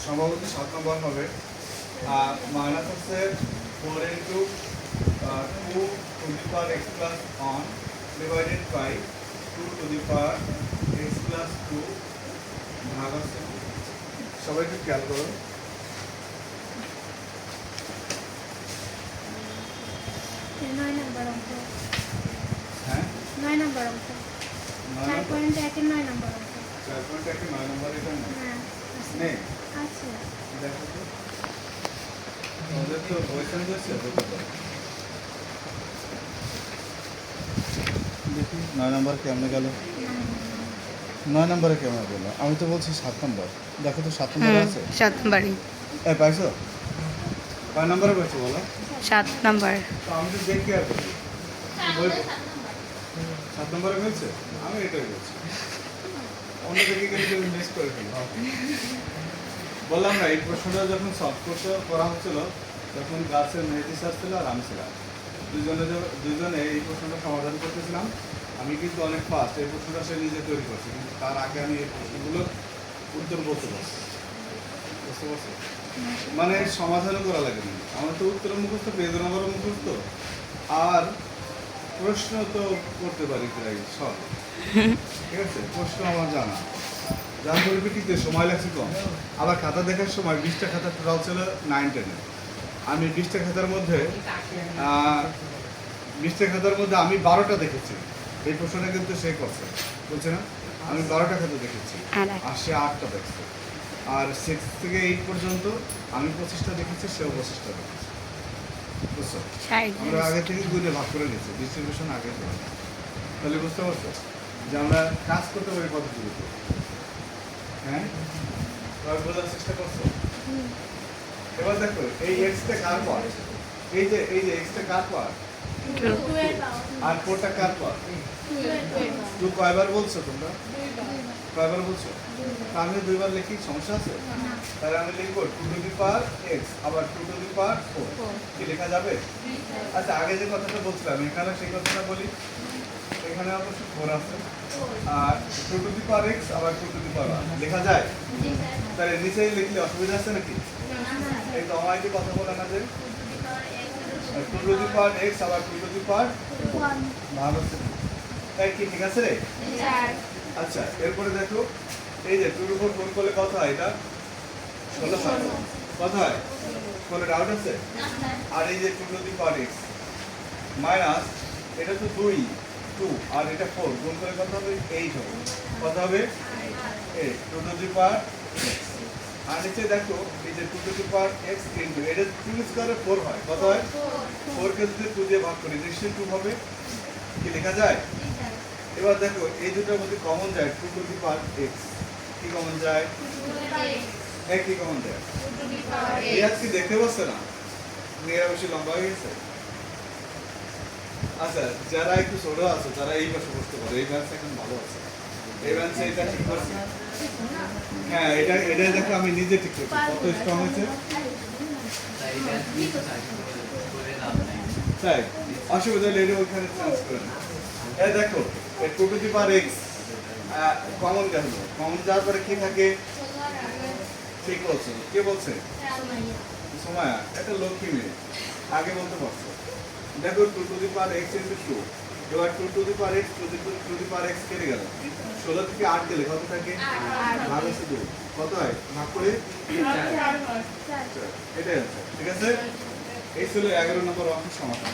সম্ভবত 7 নম্বর হবে। মাইনাস হচ্ছে 4 into 2 to the power X plus 1 divided by 2 to the power X plus 2 ভাগ হচ্ছে। সবাই একটু খেয়াল করুন। হ্যাঁ 9 নম্বর অঙ্ক 4.1 নম্বর অঙ্ক 4.1 9 নম্বর এটা নেই। আচ্ছা দেখো তো আমাদের তো ওইখানে যাচ্ছে দেখি 9 নম্বর কেমনে গেল। 9 নম্বরে কেমন গেল? আমি তো বলছি 7 নম্বর। দেখো তো 7 নম্বর আছে। 7 নম্বরই। পাইছো? কয় নম্বরে পাইছো বলো? 7 নম্বর। তো আমি তো দেখি আর কি বই 7 নম্বরে হয়েছে। আমি এটাই বলছি, অন্য দিকে গেলে কেউ মিস করে ফেলি। বললাম না, এই প্রশ্নটা যখন সলভ করা হচ্ছিল তখন গাছের মেহেদি স্যার ছিল আর আমি ছিলাম। দুজনে এই প্রশ্নটা সমাধান করতেছিলাম। আমি কিন্তু অনেক ফাস্ট, এই প্রশ্নটা সে নিজে তৈরি করছে, কিন্তু তার আগে আমি এই প্রশ্নগুলোর উত্তর বলতে পারছি। বুঝতে পারছি? মানে সমাধানও করা লাগেনি, আমার তো উত্তর মুখস্থ, পেজ নম্বরও মুখস্থ, আর প্রশ্ন তো করতে পারি প্রায় সব। ঠিক আছে, প্রশ্ন আমার জানা, যার পরিপ্রেক্ষিতে সময় লাগছে কম। আবার খাতা দেখার সময় 20টা খাতার টোটাল ছিল 9-10-এ। আমি 20টা খাতার মধ্যে 20টা খাতার মধ্যে আমি 12টা দেখেছি। এই প্রশ্নটা কিন্তু সে করছে, বলছে না, আমি 12টা খাতা দেখেছি আর সে 8টা দেখছে। আর 6 থেকে 8 পর্যন্ত আমি 25টা দেখেছি, সেও 25টা দেখেছে। বুঝছো? আমরা আগে থেকে গুণে ভাগ করে নিয়েছি, ডিস্ট্রিবিউশন আগে করে। তাহলে বুঝতে পারছো যে আমরা কাজ করতে পারি পদ্ধতিতে। হ্যাঁ, বোঝার চেষ্টা করছো? এবার দেখো এই এক্সটা কার পাওয়ার, এই যে এক্সটা কার পাওয়ার আর 4টা কার পাওয়ার। 2 কয়বার বলছো তোমরা? কয়বার বলছো? আমি 2বার লিখি, সমস্যা আছে? তাহলে আমি লিখবো 2 টু দি পাওয়ার x আবার 2 টু দি পাওয়ার 4। কি লেখা যাবে? আচ্ছা, আগে যে কথাটা বলছিলাম এখানে সেই কথাটা বলি। এখানে অবশ্য 4 আছে, আর 2 টু দি পাওয়ার x আবার 2 টু দি পাওয়ার 1 লেখা যায়? তাহলে নিচেই লিখলে অসুবিধা আছে নাকি? এই তো আমাকে কথা বলে না যে 2 টু দি পাওয়ার x আবার 2 টু দি পাওয়ার 1 ভাগ হচ্ছে। তাই কি ঠিক আছে রে? আচ্ছা, এরপরে দেখো এই যে 2 এর উপর গুণ করলে কত হয়? এটা 16 হয়। কত হয়? কোনো ডাউট আছে? আর এই যে 2 to the power x minus এটা তো 2 আর এটা 4 গুণ করে কত হবে? 8 হবে। কত হবে? 8 2 টু দি পাওয়ার x। আর নিচে দেখো এই যে 2 to the power x into এটা 2 স্কয়ারে 4 হয়। কত হয়? 4 কে যদি 2 দিয়ে ভাগ করি নিশ্চয়ই 2 হবে। কি লেখা যায়? এবার দেখো এই দুটোর মধ্যে কমন যায় 2 টু দি পাওয়ার x। কি কমন যায়? কি কমন যায়? এই আজকে দেখতে পাচ্ছে না, মেয়েরা বেশি লম্বা হয়ে গেছে। আচ্ছা, যারা একটু ছোট আছে তারা এই পাশে বসতে পারে, এই ব্যান্স এখন ভালো আছে, এই ব্যান্সে এটা ঠিক করছি। হ্যাঁ, এটা দেখো আমি নিজে ঠিক করছি, কত স্ট্রং হয়েছে। তাই অসুবিধা হলে এটা ওইখানে চেঞ্জ করে না। এই দেখো 2 to the power x common গেল, কমন যাওয়ার পরে কি থাকে? ঠিক বলছো, কে বলছে? সময়া, এটা লক্ষ্মী মেয়ে, আগে বলতে পারছো। দেখো 2 to the power x into 2, এবার 2 to the power x two the power x কেটে গেল। 16 থেকে 8 গেলে কত থাকে? ভাগ হচ্ছে 2। কত হয়? ভাগ করে 4। এটাই আছে। ঠিক আছে, এই ছিল 11 নম্বর অঙ্কের সমাধান।